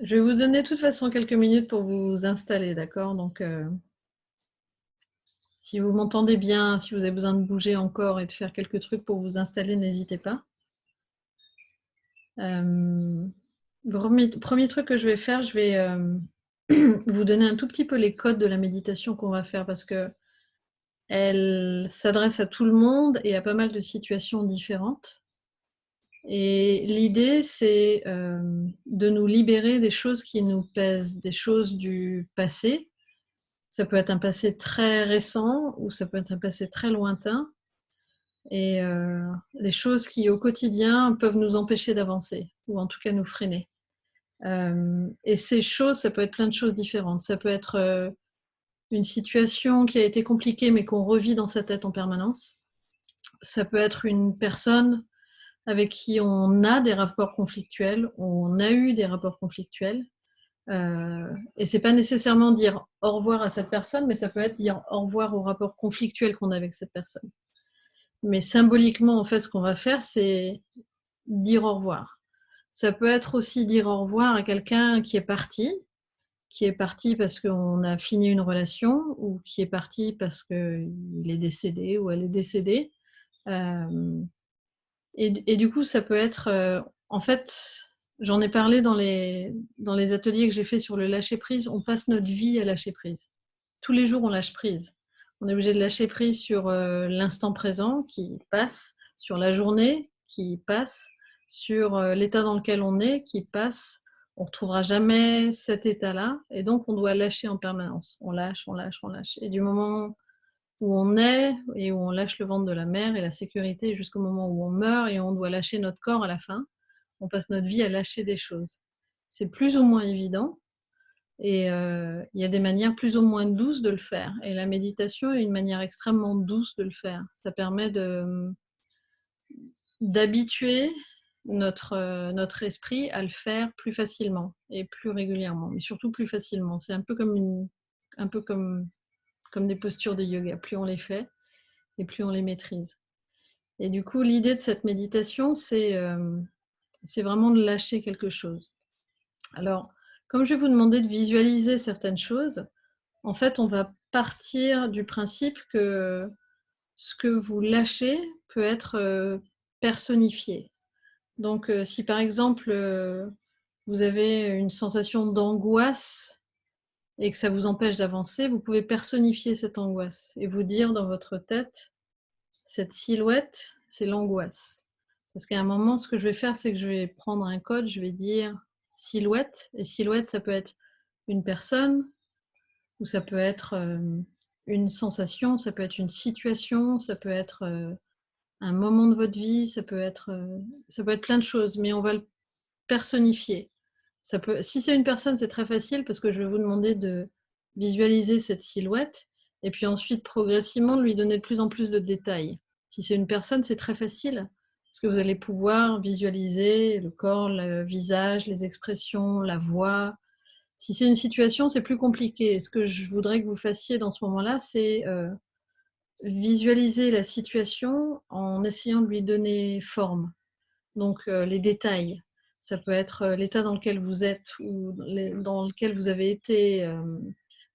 Je vais vous donner de toute façon quelques minutes pour vous installer, d'accord? Donc, si vous m'entendez bien, si vous avez besoin de bouger encore et de faire quelques trucs pour vous installer, n'hésitez pas. Le premier truc que je vais faire, je vais vous donner un tout petit peu les codes de la méditation qu'on va faire parce que elle s'adresse à tout le monde et à pas mal de situations différentes. Et l'idée, c'est de nous libérer des choses qui nous pèsent, des choses du passé. Ça peut être un passé très récent ou ça peut être un passé très lointain et les choses qui, au quotidien, peuvent nous empêcher d'avancer ou en tout cas nous freiner. Et ces choses, ça peut être plein de choses différentes. Ça peut être une situation qui a été compliquée mais qu'on revit dans sa tête en permanence. Ça peut être une personne avec qui on a des rapports conflictuels, on a eu des rapports conflictuels. Et c'est pas nécessairement dire au revoir à cette personne, mais ça peut être dire au revoir au rapport conflictuel qu'on a avec cette personne. Mais symboliquement, en fait, ce qu'on va faire, c'est dire au revoir. Ça peut être aussi dire au revoir à quelqu'un qui est parti parce qu'on a fini une relation ou qui est parti parce qu'il est décédé ou elle est décédée. Et du coup, ça peut être, en fait, j'en ai parlé dans les ateliers que j'ai fait sur le lâcher prise, on passe notre vie à lâcher prise. Tous les jours, on lâche prise. On est obligé de lâcher prise sur l'instant présent qui passe, sur la journée qui passe, sur l'état dans lequel on est qui passe. On ne retrouvera jamais cet état-là et donc on doit lâcher en permanence. On lâche, on lâche, on lâche. Et du moment où on est et où on lâche le ventre de la mère et la sécurité jusqu'au moment où on meurt et on doit lâcher notre corps à la fin, on passe notre vie à lâcher des choses. C'est plus ou moins évident et il y a des manières plus ou moins douces de le faire. Et la méditation est une manière extrêmement douce de le faire. Ça permet d'habituer notre esprit à le faire plus facilement et plus régulièrement, mais surtout plus facilement. C'est un peu comme des postures de yoga. Plus on les fait, et plus on les maîtrise. Et du coup, l'idée de cette méditation, c'est vraiment de lâcher quelque chose. Alors, comme je vais vous demander de visualiser certaines choses, en fait, on va partir du principe que ce que vous lâchez peut être personnifié. Donc, si par exemple, vous avez une sensation d'angoisse et que ça vous empêche d'avancer, vous pouvez personnifier cette angoisse et vous dire dans votre tête, cette silhouette, c'est l'angoisse. Parce qu'à un moment, ce que je vais faire, c'est que je vais prendre un code, je vais dire silhouette. Et silhouette, ça peut être une personne, ou ça peut être une sensation, ça peut être une situation, ça peut être un moment de votre vie, ça peut être plein de choses, mais on va le personnifier. Si c'est une personne, c'est très facile parce que je vais vous demander de visualiser cette silhouette et puis ensuite progressivement de lui donner de plus en plus de détails. Si c'est une personne, c'est très facile parce que vous allez pouvoir visualiser le corps, le visage, les expressions, la voix. Si c'est une situation, c'est plus compliqué. Ce que je voudrais que vous fassiez dans ce moment-là, c'est visualiser la situation en essayant de lui donner forme. Donc les détails, ça peut être l'état dans lequel vous êtes ou dans lequel vous avez été,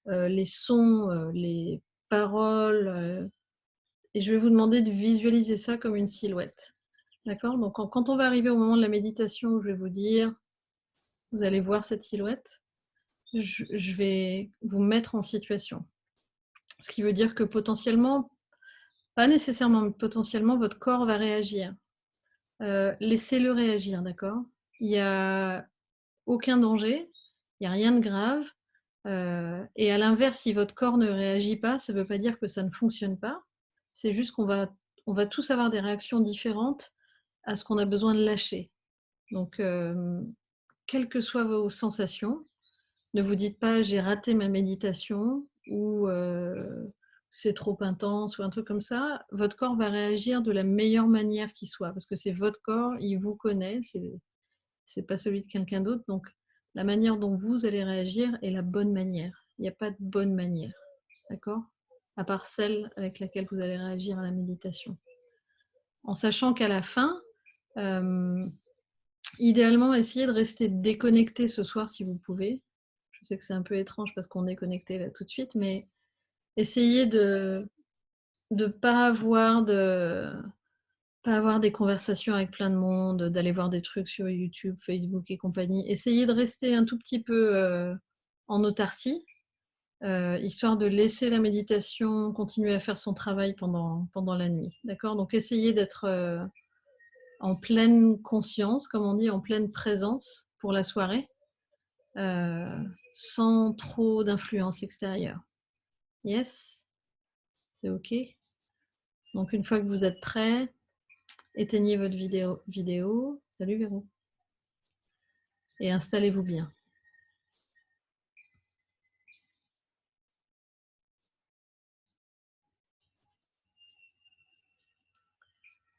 les sons, les paroles, et je vais vous demander de visualiser ça comme une silhouette. D'accord? Donc quand on va arriver au moment de la méditation, je vais vous dire, vous allez voir cette silhouette, je vais vous mettre en situation. Ce qui veut dire que potentiellement, pas nécessairement, mais potentiellement, votre corps va réagir. Laissez-le réagir, d'accord? Il n'y a aucun danger, il n'y a rien de grave. Et à l'inverse, si votre corps ne réagit pas, ça ne veut pas dire que ça ne fonctionne pas. C'est juste on va tous avoir des réactions différentes à ce qu'on a besoin de lâcher. Donc, quelles que soient vos sensations, ne vous dites pas j'ai raté ma méditation ou c'est trop intense ou un truc comme ça. Votre corps va réagir de la meilleure manière qui soit parce que c'est votre corps, il vous connaît, c'est pas celui de quelqu'un d'autre. Donc, la manière dont vous allez réagir est la bonne manière. Il n'y a pas de bonne manière, d'accord? À part celle avec laquelle vous allez réagir à la méditation. En sachant qu'à la fin, idéalement, essayez de rester déconnecté ce soir si vous pouvez. Je sais que c'est un peu étrange parce qu'on est connecté là tout de suite, mais essayez de pas avoir des conversations avec plein de monde, d'aller voir des trucs sur YouTube, Facebook et compagnie. Essayez de rester un tout petit peu en autarcie, histoire de laisser la méditation continuer à faire son travail pendant la nuit. D'accord? Donc essayez d'être en pleine conscience, comme on dit, en pleine présence pour la soirée, sans trop d'influence extérieure. Yes? C'est OK? Donc une fois que vous êtes prêts, éteignez votre vidéo. Salut Véro. Et installez-vous bien.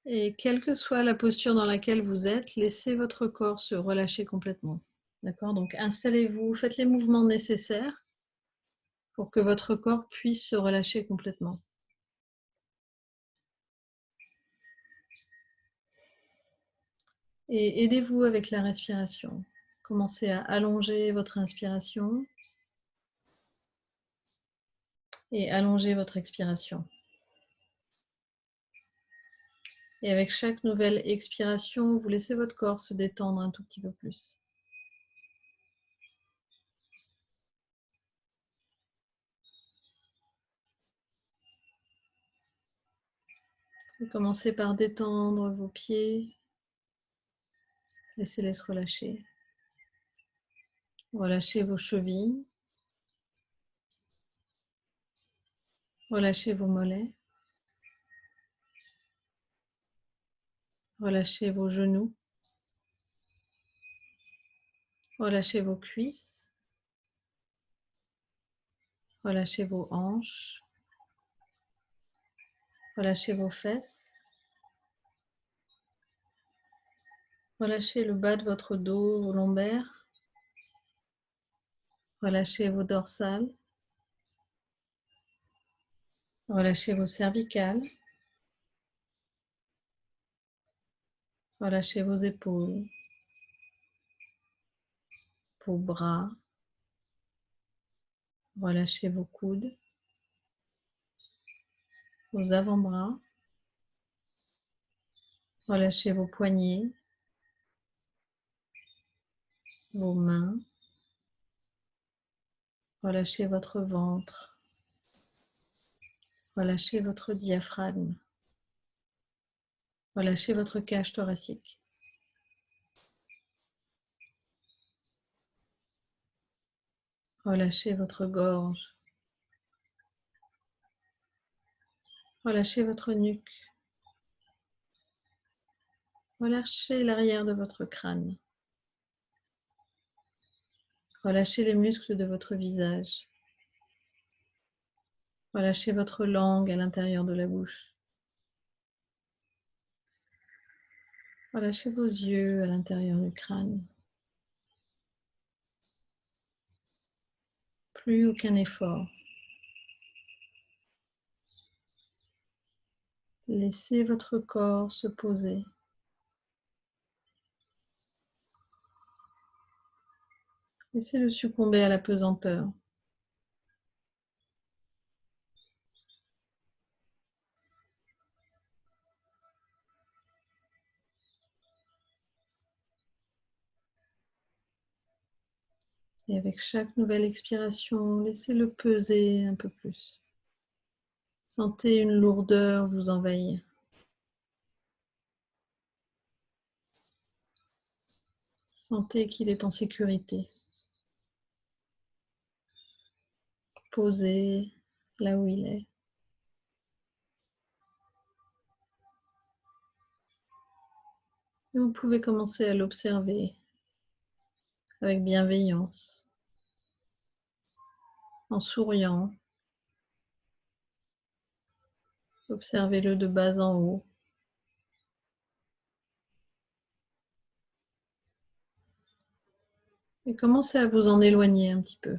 Et quelle que soit la posture dans laquelle vous êtes, laissez votre corps se relâcher complètement. D'accord? Donc installez-vous, faites les mouvements nécessaires pour que votre corps puisse se relâcher complètement. Et aidez-vous avec la respiration. Commencez à allonger votre inspiration et allongez votre expiration. Et avec chaque nouvelle expiration, vous laissez votre corps se détendre un tout petit peu plus. Vous commencez par détendre vos pieds. Laissez-les se relâcher. Relâchez vos chevilles. Relâchez vos mollets. Relâchez vos genoux. Relâchez vos cuisses. Relâchez vos hanches. Relâchez vos fesses. Relâchez le bas de votre dos, vos lombaires. Relâchez vos dorsales. Relâchez vos cervicales. Relâchez vos épaules, vos bras. Relâchez vos coudes, vos avant-bras. Relâchez vos poignets, vos mains. Relâchez votre ventre. Relâchez votre diaphragme. Relâchez votre cage thoracique. Relâchez votre gorge. Relâchez votre nuque. Relâchez l'arrière de votre crâne. Relâchez les muscles de votre visage. Relâchez votre langue à l'intérieur de la bouche. Relâchez vos yeux à l'intérieur du crâne. Plus aucun effort. Laissez votre corps se poser. Laissez-le succomber à la pesanteur. Et avec chaque nouvelle expiration, laissez-le peser un peu plus. Sentez une lourdeur vous envahir. Sentez qu'il est en sécurité. Posé là où il est. Et vous pouvez commencer à l'observer avec bienveillance, en souriant. Observez-le de bas en haut. Et commencez à vous en éloigner un petit peu.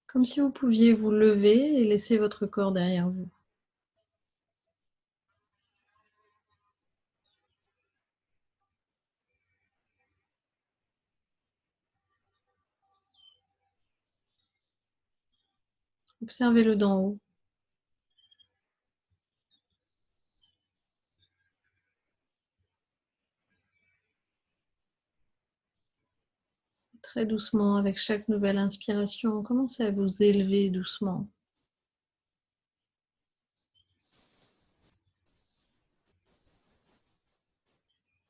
Comme si vous pouviez vous lever et laisser votre corps derrière vous. Observez-le d'en haut. Très doucement, avec chaque nouvelle inspiration, commencez à vous élever doucement.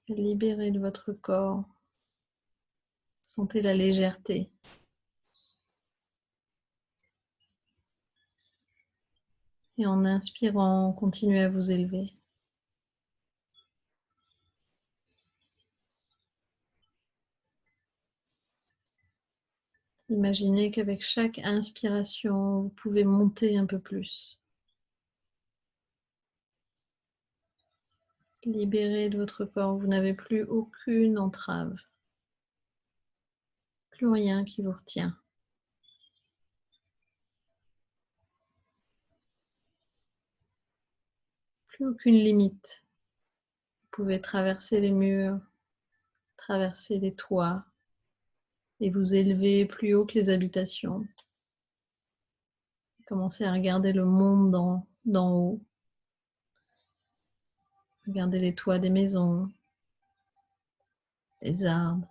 Libérez de votre corps. Sentez la légèreté. Et en inspirant, continuez à vous élever. Imaginez qu'avec chaque inspiration, vous pouvez monter un peu plus. Libérez de votre corps, vous n'avez plus aucune entrave. Plus rien qui vous retient. Plus aucune limite. Vous pouvez traverser les murs, traverser les toits et vous élever plus haut que les habitations. Commencez à regarder le monde d'en haut. Regardez les toits des maisons, les arbres.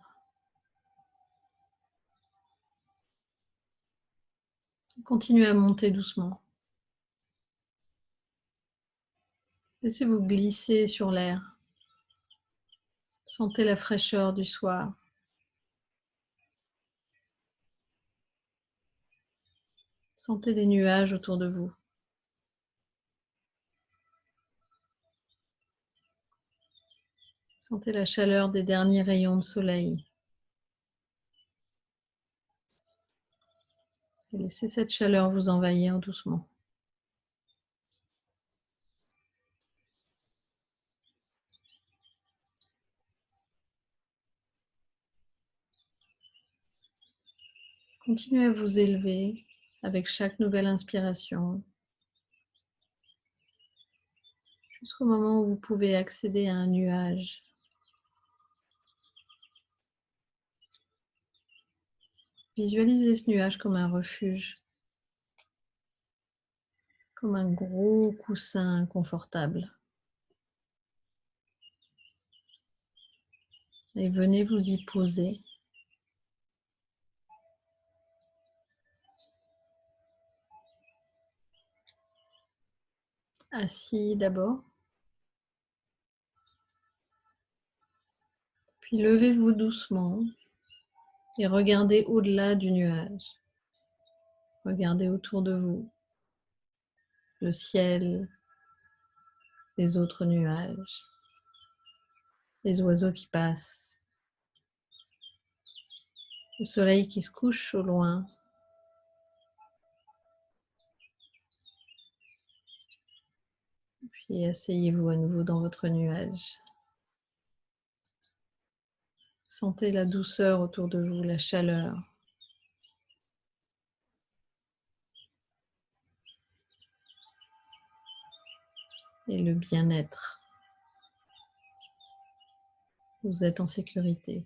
Continuez à monter doucement. Laissez-vous glisser sur l'air. Sentez la fraîcheur du soir. Sentez les nuages autour de vous. Sentez la chaleur des derniers rayons de soleil. Et laissez cette chaleur vous envahir doucement. Continuez à vous élever avec chaque nouvelle inspiration, jusqu'au moment où vous pouvez accéder à un nuage. Visualisez ce nuage comme un refuge, comme un gros coussin confortable. Et venez vous y poser. Assis d'abord, puis levez-vous doucement et regardez au-delà du nuage. Regardez autour de vous, le ciel, les autres nuages, les oiseaux qui passent, le soleil qui se couche au loin. Puis asseyez-vous à nouveau dans votre nuage. Sentez la douceur autour de vous, la chaleur. Et le bien-être. Vous êtes en sécurité.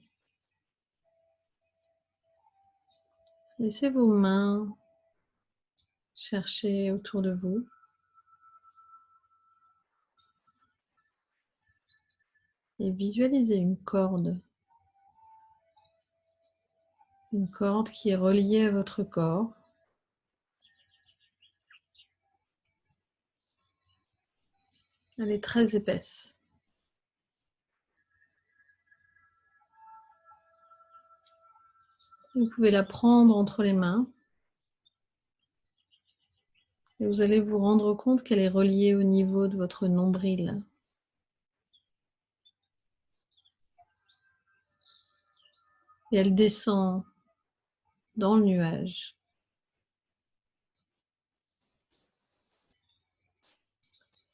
Laissez vos mains chercher autour de vous. Et visualisez une corde qui est reliée à votre corps. Elle est très épaisse. Vous pouvez la prendre entre les mains et vous allez vous rendre compte qu'elle est reliée au niveau de votre nombril. Et elle descend dans le nuage.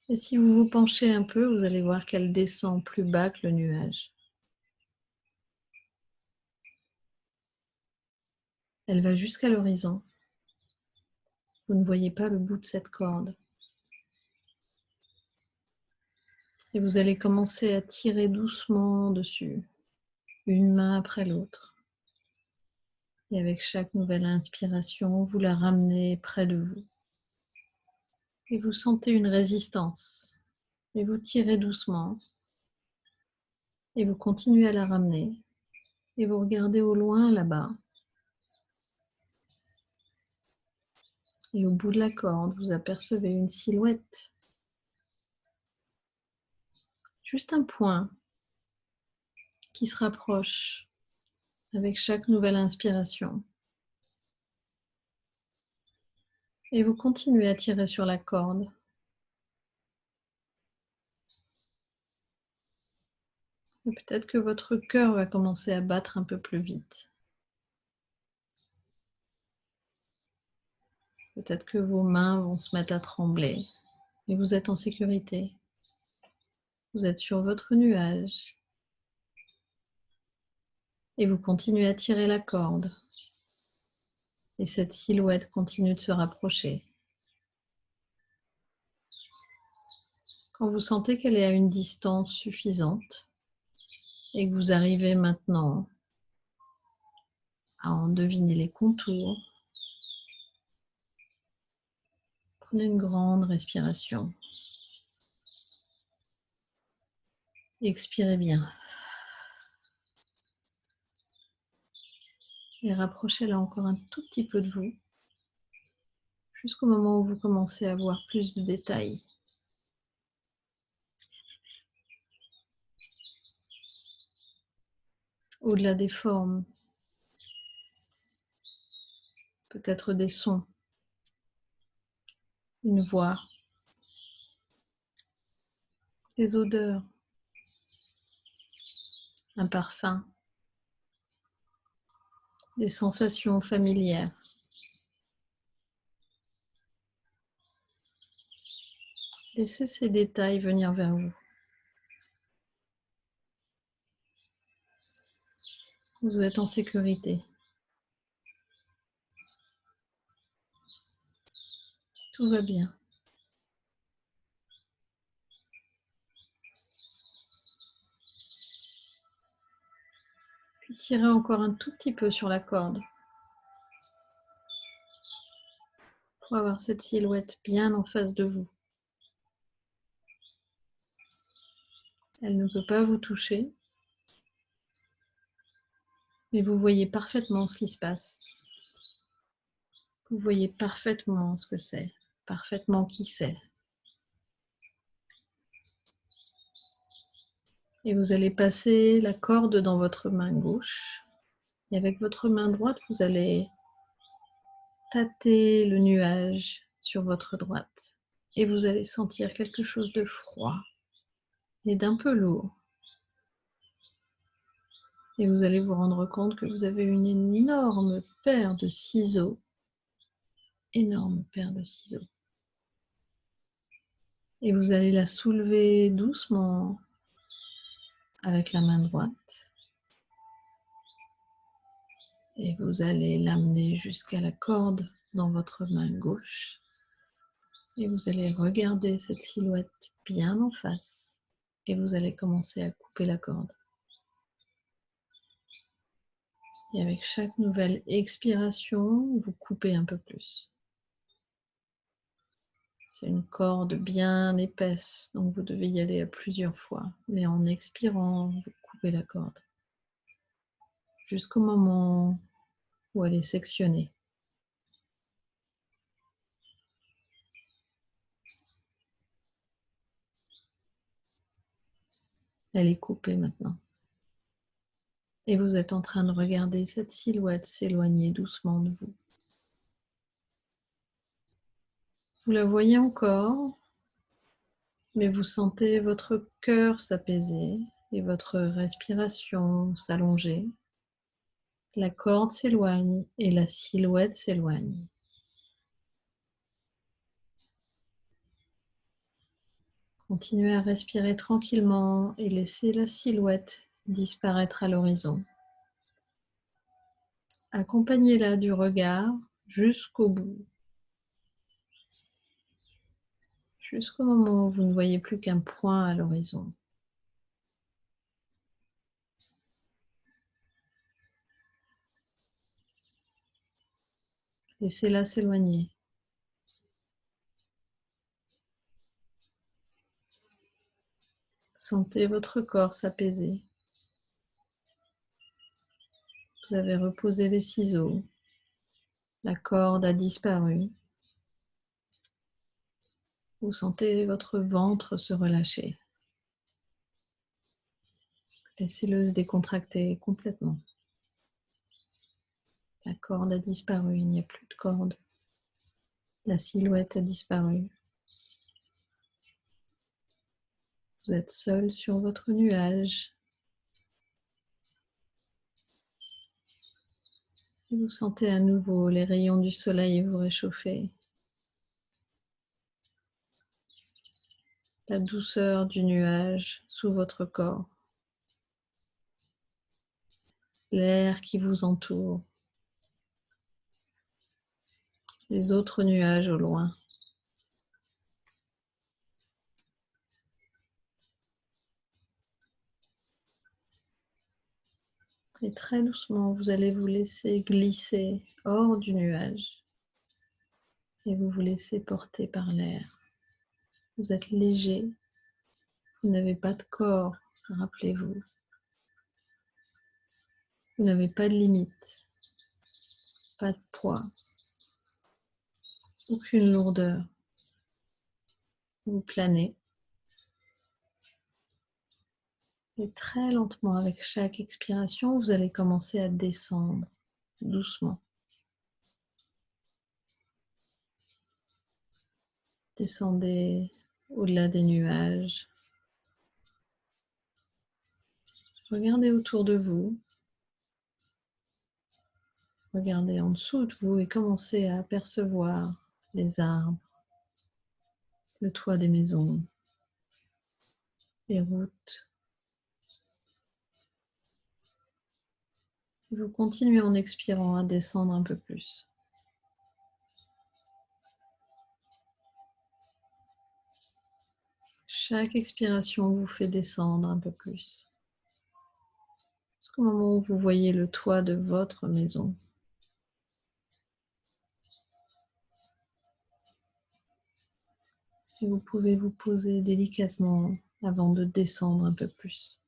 Et si vous vous penchez un peu, vous allez voir qu'elle descend plus bas que le nuage. Elle va jusqu'à l'horizon. Vous ne voyez pas le bout de cette corde. Et vous allez commencer à tirer doucement dessus, une main après l'autre. Et avec chaque nouvelle inspiration, vous la ramenez près de vous. Et vous sentez une résistance. Et vous tirez doucement. Et vous continuez à la ramener. Et vous regardez au loin là-bas. Et au bout de la corde, vous apercevez une silhouette. Juste un point qui se rapproche avec chaque nouvelle inspiration. Et vous continuez à tirer sur la corde. Et peut-être que votre cœur va commencer à battre un peu plus vite. Peut-être que vos mains vont se mettre à trembler. Et vous êtes en sécurité. Vous êtes sur votre nuage. Et vous continuez à tirer la corde. Et cette silhouette continue de se rapprocher. Quand vous sentez qu'elle est à une distance suffisante et que vous arrivez maintenant à en deviner les contours, prenez une grande respiration. Expirez bien. Et rapprochez-la encore un tout petit peu de vous, jusqu'au moment où vous commencez à voir plus de détails. Au-delà des formes, peut-être des sons, une voix, des odeurs, un parfum, des sensations familières. Laissez ces détails venir vers vous. Vous êtes en sécurité. Tout va bien. Puis tirez encore un tout petit peu sur la corde pour avoir cette silhouette bien en face de vous. Elle ne peut pas vous toucher, mais vous voyez parfaitement ce qui se passe. Vous voyez parfaitement ce que c'est, parfaitement qui c'est. Et vous allez passer la corde dans votre main gauche. Et avec votre main droite, vous allez tâter le nuage sur votre droite. Et vous allez sentir quelque chose de froid et d'un peu lourd. Et vous allez vous rendre compte que vous avez une énorme paire de ciseaux. Énorme paire de ciseaux. Et vous allez la soulever doucement avec la main droite. Et vous allez l'amener jusqu'à la corde dans votre main gauche. Et vous allez regarder cette silhouette bien en face. Et vous allez commencer à couper la corde. Et avec chaque nouvelle expiration, vous coupez un peu plus. C'est une corde bien épaisse, donc vous devez y aller à plusieurs fois. Mais en expirant, vous coupez la corde. Jusqu'au moment où elle est sectionnée. Elle est coupée maintenant. Et vous êtes en train de regarder cette silhouette s'éloigner doucement de vous. Vous la voyez encore, mais vous sentez votre cœur s'apaiser et votre respiration s'allonger. La corde s'éloigne et la silhouette s'éloigne. Continuez à respirer tranquillement et laissez la silhouette disparaître à l'horizon. Accompagnez-la du regard jusqu'au bout. jusqu'au moment où vous ne voyez plus qu'un point à l'horizon. Laissez-la s'éloigner. Sentez votre corps s'apaiser. Vous avez reposé les ciseaux. La corde a disparu. Vous sentez votre ventre se relâcher. Laissez-le se décontracter complètement. La corde a disparu, il n'y a plus de corde. La silhouette a disparu. Vous êtes seul sur votre nuage. Et vous sentez à nouveau les rayons du soleil vous réchauffer. La douceur du nuage sous votre corps. L'air qui vous entoure. Les autres nuages au loin. Et très doucement, vous allez vous laisser glisser hors du nuage. Et vous vous laissez porter par l'air. Vous êtes léger. Vous n'avez pas de corps, rappelez-vous. Vous n'avez pas de limite. Pas de poids. Aucune lourdeur. Vous planez. Et très lentement, avec chaque expiration, vous allez commencer à descendre doucement. Descendez au-delà des nuages. Regardez autour de vous. Regardez en dessous de vous et commencez à apercevoir les arbres, le toit des maisons, les routes. Et vous continuez en expirant à descendre un peu plus. Chaque expiration vous fait descendre un peu plus. Jusqu'au moment où vous voyez le toit de votre maison. Et vous pouvez vous poser délicatement avant de descendre un peu plus.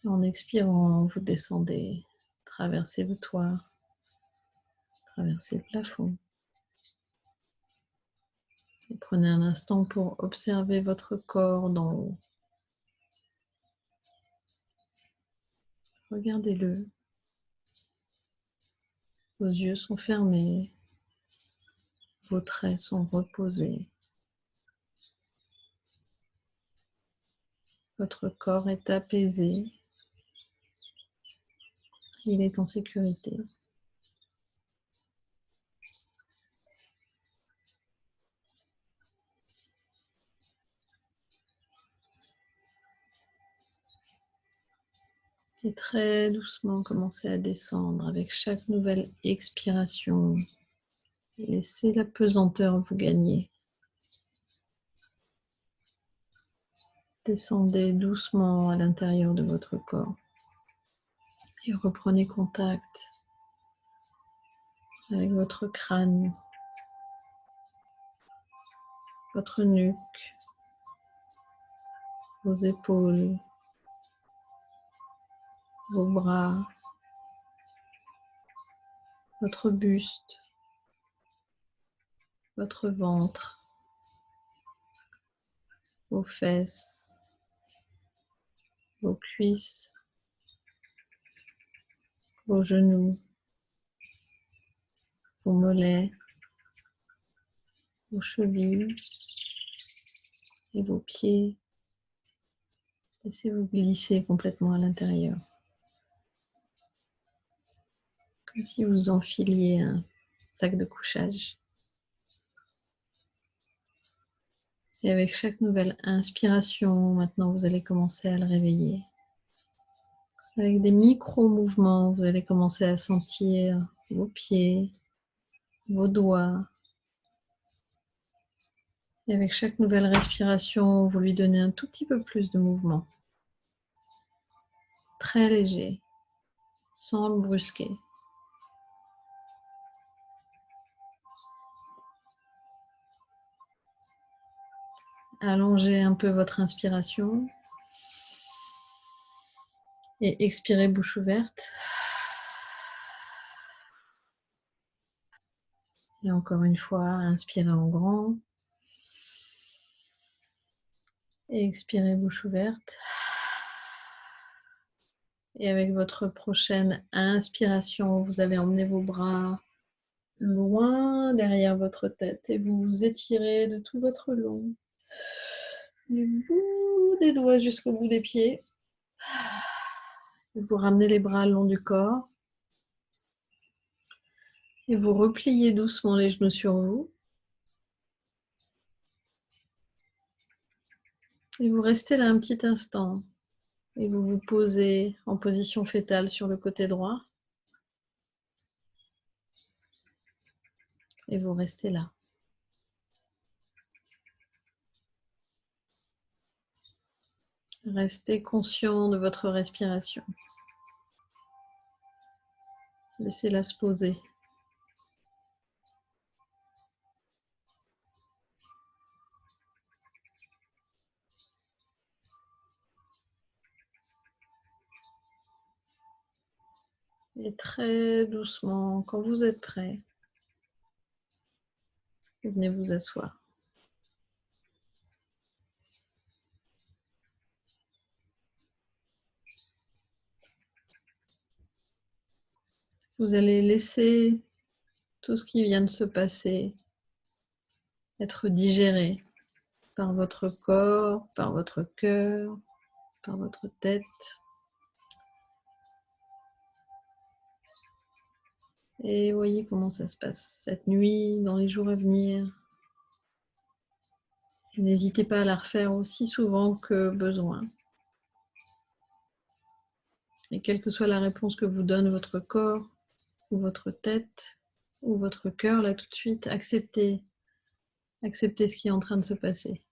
En expirant, vous descendez, traversez le toit, traversez le plafond. Et prenez un instant pour observer votre corps d'en haut. Regardez-le. Vos yeux sont fermés. Vos traits sont reposés. Votre corps est apaisé. Il est en sécurité. Et très doucement, commencez à descendre avec chaque nouvelle expiration. Laissez la pesanteur vous gagner. Descendez doucement à l'intérieur de votre corps. Et reprenez contact avec votre crâne, votre nuque, vos épaules, vos bras, votre buste, votre ventre, vos fesses, vos cuisses, vos genoux, vos mollets, vos chevilles et vos pieds. Laissez-vous glisser complètement à l'intérieur. Comme si vous enfiliez un sac de couchage. Et avec chaque nouvelle inspiration, maintenant vous allez commencer à le réveiller. Avec des micro-mouvements, vous allez commencer à sentir vos pieds, vos doigts, Et avec chaque nouvelle respiration, vous lui donnez un tout petit peu plus de mouvement. Très léger, sans le brusquer. Allongez un peu votre inspiration. Et expirez bouche ouverte. Et encore une fois, inspirez en grand. Et expirez bouche ouverte. Et avec votre prochaine inspiration, vous allez emmener vos bras loin derrière votre tête et vous vous étirez de tout votre long, du bout des doigts jusqu'au bout des pieds. Et vous ramenez les bras le long du corps. Et vous repliez doucement les genoux sur vous. Et vous restez là un petit instant. Et vous vous posez en position fétale sur le côté droit. Et vous restez là. Restez conscient de votre respiration. Laissez-la se poser. Et très doucement, quand vous êtes prêt, vous venez vous asseoir. Vous allez laisser tout ce qui vient de se passer être digéré par votre corps, par votre cœur, par votre tête. Et voyez comment ça se passe cette nuit, dans les jours à venir. N'hésitez pas à la refaire aussi souvent que besoin. Et quelle que soit la réponse que vous donne votre corps, ou votre tête, ou votre cœur, là tout de suite, acceptez ce qui est en train de se passer.